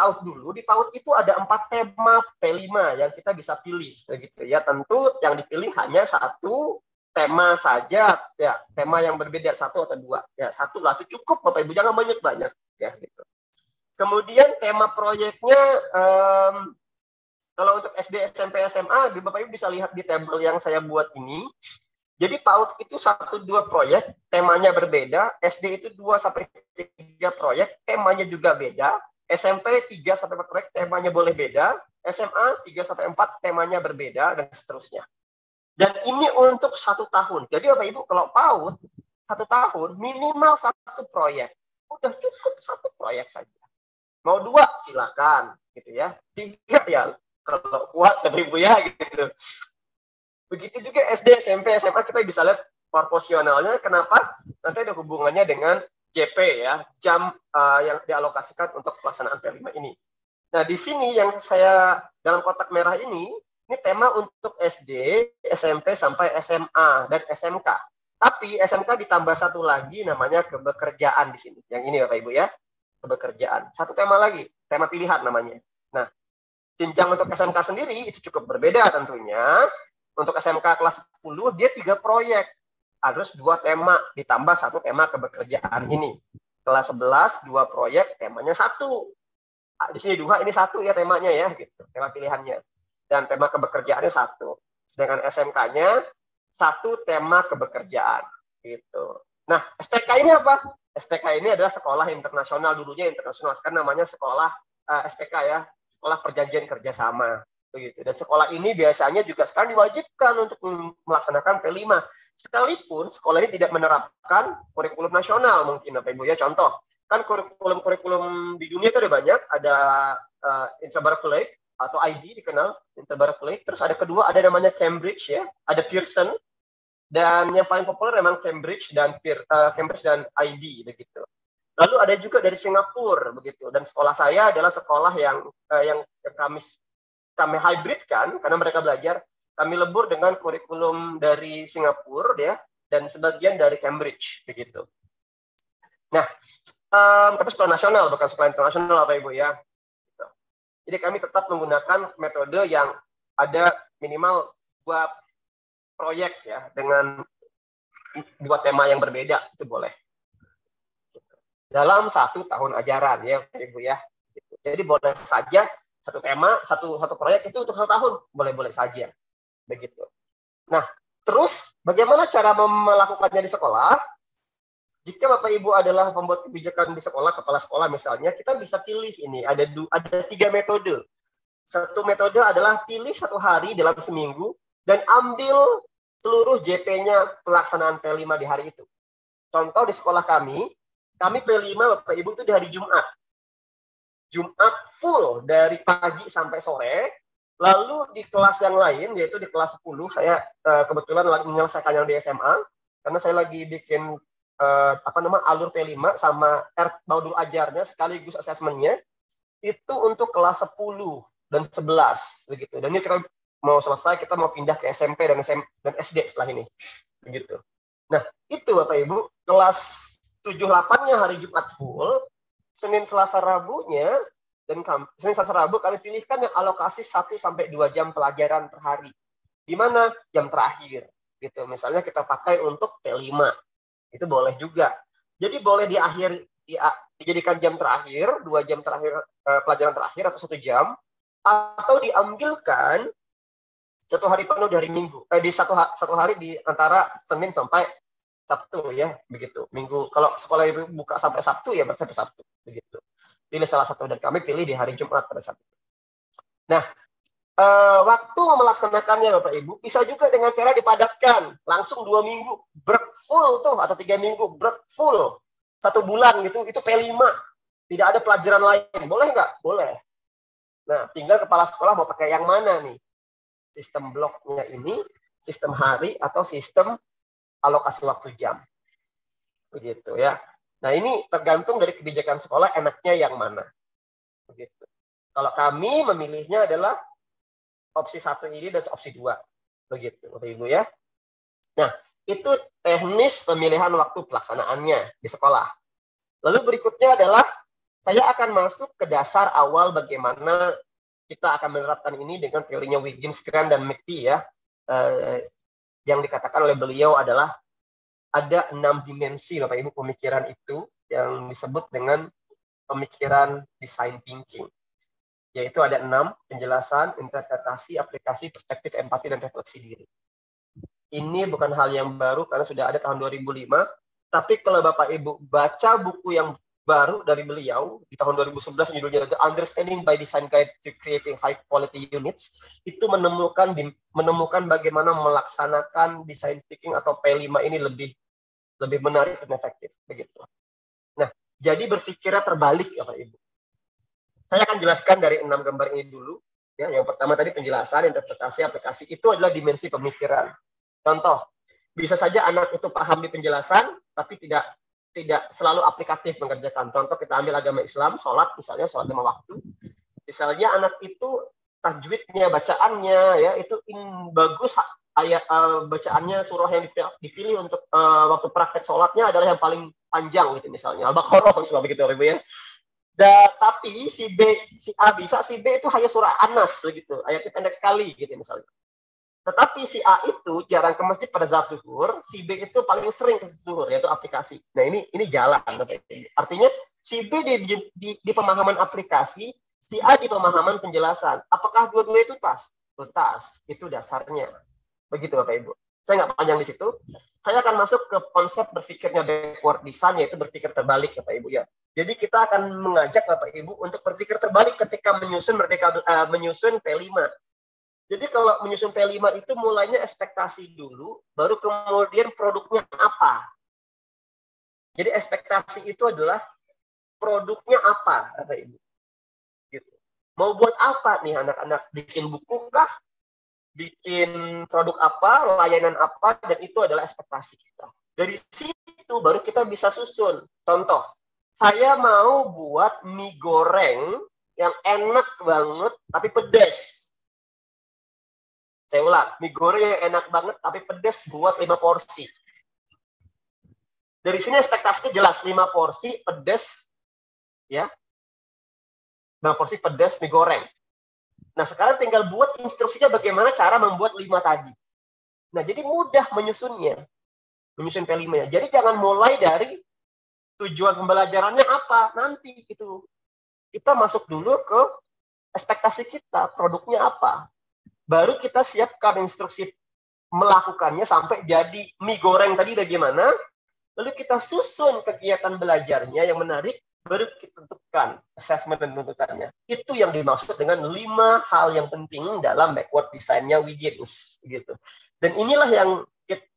PAUD dulu. Di PAUD itu ada 4 tema P5 yang kita bisa pilih, begitu ya. Tentu yang dipilih hanya satu tema saja, ya, tema yang berbeda, satu atau dua, ya, satu lah itu cukup, Bapak Ibu, jangan banyak-banyak, ya, gitu. Kemudian tema proyeknya, kalau untuk SD, SMP, SMA, Bapak Ibu bisa lihat di tabel yang saya buat ini. Jadi PAUD itu 1-2 proyek, temanya berbeda. SD itu 2-3 proyek, temanya juga beda. SMP 3-4 proyek, temanya boleh beda. SMA 3-4, temanya berbeda, dan seterusnya. Dan ini untuk 1 tahun. Jadi Bapak Ibu, kalau PAUD 1 tahun, minimal 1 proyek. Udah cukup 1 proyek saja. Mau 2, silakan. Gitu ya. 3 ya, kalau kuat Bapak Ibu ya, gitu. Begitu juga SD, SMP, SMA, kita bisa lihat proporsionalnya. Kenapa? Nanti ada hubungannya dengan JP ya, jam yang dialokasikan untuk pelaksanaan P5 ini. Nah, di sini yang saya dalam kotak merah ini tema untuk SD, SMP, sampai SMA, dan SMK. Tapi SMK ditambah satu lagi namanya kebekerjaan di sini. Yang ini Bapak Ibu ya, kebekerjaan. Satu tema lagi, tema pilihan namanya. Nah, jenjang untuk SMK sendiri itu cukup berbeda tentunya. Untuk SMK kelas 10, dia 3 proyek. Harus 2 tema, ditambah 1 tema kebekerjaan ini. Kelas 11, 2 proyek, temanya 1. Di sini 2, ini 1 ya temanya ya, gitu, tema pilihannya. Dan tema kebekerjaannya 1. Sedangkan SMK-nya 1 tema kebekerjaan. Gitu. Nah, SPK ini apa? SPK ini adalah sekolah internasional, dulunya internasional, sekarang namanya sekolah SPK ya, sekolah perjanjian kerjasama. Begitu. Dan sekolah ini biasanya juga sekarang diwajibkan untuk melaksanakan P5. Sekalipun sekolah ini tidak menerapkan kurikulum nasional mungkin Bapak Ibu ya. Contoh, kan kurikulum di dunia itu ada banyak, ada Interberkeley atau ID dikenal, Interberkeley. Terus ada kedua, ada namanya Cambridge ya, ada Pearson. Dan yang paling populer memang Cambridge dan ID begitu. Lalu ada juga dari Singapura begitu. Dan sekolah saya adalah sekolah yang kami hybridkan karena mereka belajar, kami lebur dengan kurikulum dari Singapura ya, dan sebagian dari Cambridge begitu. Nah, tapi sekolah nasional bukan sekolah internasional Bapak Ibu ya. Jadi kami tetap menggunakan metode yang ada minimal 2 proyek ya, dengan 2 tema yang berbeda, itu boleh. Dalam 1 tahun ajaran ya Bapak Ibu ya. Jadi boleh saja 1 tema, satu proyek itu untuk 1 tahun, boleh-boleh saja. Begitu. Nah, terus bagaimana cara melakukannya di sekolah? Jika Bapak Ibu adalah pembuat kebijakan di sekolah, kepala sekolah misalnya, kita bisa pilih ini, ada 3 metode. Satu metode adalah pilih 1 hari dalam seminggu dan ambil seluruh JP-nya pelaksanaan P5 di hari itu. Contoh di sekolah kami P5 Bapak Ibu itu di hari Jumat. Jumat full dari pagi sampai sore. Lalu di kelas yang lain, yaitu di kelas 10, saya kebetulan lagi menyelesaikan yang di SMA, karena saya lagi bikin alur P5 sama modul ajarnya sekaligus asesmennya, itu untuk kelas 10 dan 11 begitu. Dan ini kita mau selesai, kita mau pindah ke SMP dan SD setelah ini. Begitu. Nah, itu Bapak Ibu, kelas 7-8-nya hari Jumat full, Senin Selasa Rabunya, dan Senin Selasa Rabu kami pilihkan yang alokasi 1-2 jam pelajaran per hari. Di mana? Jam terakhir. Gitu. Misalnya kita pakai untuk P5. Itu boleh juga. Jadi boleh dijadikan jam terakhir, 2 jam terakhir, pelajaran terakhir atau 1 jam, atau diambilkan 1 hari penuh dari minggu. Di satu hari di antara Senin sampai Sabtu ya, begitu. Minggu kalau sekolah itu buka sampai Sabtu ya sampai Sabtu, begitu. Pilih salah satu dan kami pilih di hari Jumat pada saat itu. Nah, waktu melaksanakannya Bapak Ibu bisa juga dengan cara dipadatkan, langsung 2 minggu break full tuh, atau 3 minggu break full, 1 bulan gitu, itu P5, tidak ada pelajaran lain, boleh nggak? Boleh. Nah, tinggal kepala sekolah mau pakai yang mana nih, sistem bloknya ini, sistem hari atau sistem alokasi waktu jam, begitu ya. Nah, ini tergantung dari kebijakan sekolah enaknya yang mana, begitu. Kalau kami memilihnya adalah opsi 1 ini dan opsi 2. Begitu, Bapak Ibu ya. Nah, itu teknis pemilihan waktu pelaksanaannya di sekolah. Lalu berikutnya adalah Saya akan masuk ke dasar awal bagaimana kita akan menerapkan ini dengan teorinya Wiggins, Grant, dan McTee ya. Yang dikatakan oleh beliau adalah ada 6 dimensi Bapak Ibu pemikiran itu yang disebut dengan pemikiran design thinking. Yaitu ada 6, penjelasan, interpretasi, aplikasi, perspektif, empati, dan refleksi diri. Ini bukan hal yang baru karena sudah ada tahun 2005, tapi kalau Bapak Ibu baca buku yang baru dari beliau di tahun 2011 judulnya The Understanding by Design Guide to Creating High Quality Units, itu menemukan bagaimana melaksanakan design thinking atau P5 ini lebih menarik dan efektif begitu. Nah, jadi berpikirnya terbalik ya Pak Ibu. Saya akan jelaskan dari 6 gambar ini dulu. Ya, yang pertama tadi penjelasan, interpretasi, aplikasi itu adalah dimensi pemikiran. Contoh, bisa saja anak itu paham di penjelasan, tapi tidak selalu aplikatif mengerjakan. Contoh kita ambil agama Islam, sholat misalnya, sholat 5 waktu. Misalnya anak itu tajwidnya, bacaannya, ya itu bagus, ayat bacaannya surah yang dipilih untuk waktu praktek sholatnya adalah yang paling panjang gitu misalnya, Al-Baqarah misalnya begitu Ibu ya. Tapi si A bisa, si B itu hanya surah An-Nas begitu, ayatnya pendek sekali gitu misalnya. Tetapi si A itu jarang ke masjid pada saat zuhur, si B itu paling sering ke zuhur, yaitu aplikasi. Nah ini jalan. Artinya si B di pemahaman aplikasi, si A di pemahaman penjelasan. Apakah dua-dua itu tas? Tas, itu dasarnya. Begitu Bapak Ibu. Saya nggak panjang di situ. Saya akan masuk ke konsep berpikirnya backward design, yaitu berpikir terbalik Bapak Ibu ya. Jadi kita akan mengajak Bapak Ibu untuk berpikir terbalik ketika menyusun P5. Jadi kalau menyusun P5 itu mulainya ekspektasi dulu, baru kemudian produknya apa. Jadi ekspektasi itu adalah produknya apa, Bapak Ibu. Gitu. Mau buat apa nih anak-anak? Bikin buku kah? Bikin produk apa? Layanan apa? Dan itu adalah ekspektasi kita. Dari situ baru kita bisa susun. Contoh, saya mau buat mie goreng yang enak banget tapi pedas. Saya ulang, mie goreng yang enak banget tapi pedas buat 5 porsi. Dari sini ekspektasinya jelas, 5 porsi pedas, ya. 5 porsi pedas mie goreng. Nah, sekarang tinggal buat instruksinya bagaimana cara membuat 5 tadi. Nah, jadi mudah menyusunnya. Menyusun P5-nya. Jadi jangan mulai dari tujuan pembelajarannya apa. Nanti itu. Kita masuk dulu ke ekspektasi kita, produknya apa. Baru kita siapkan instruksi melakukannya sampai jadi mie goreng tadi bagaimana, lalu kita susun kegiatan belajarnya yang menarik, baru kita tentukan assessment dan tuntutannya. Itu yang dimaksud dengan 5 hal yang penting dalam backward design-nya Wiggins. Gitu. Dan inilah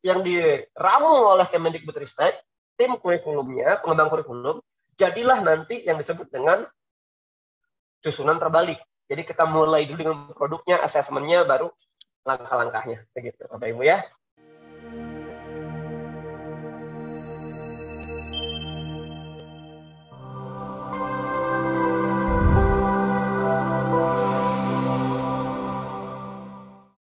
yang diramu oleh Kemendikbudristek, tim kurikulumnya, pengembang kurikulum, jadilah nanti yang disebut dengan susunan terbalik. Jadi kita mulai dulu dengan produknya, asesmennya, baru langkah-langkahnya. Begitu, Bapak Ibu ya.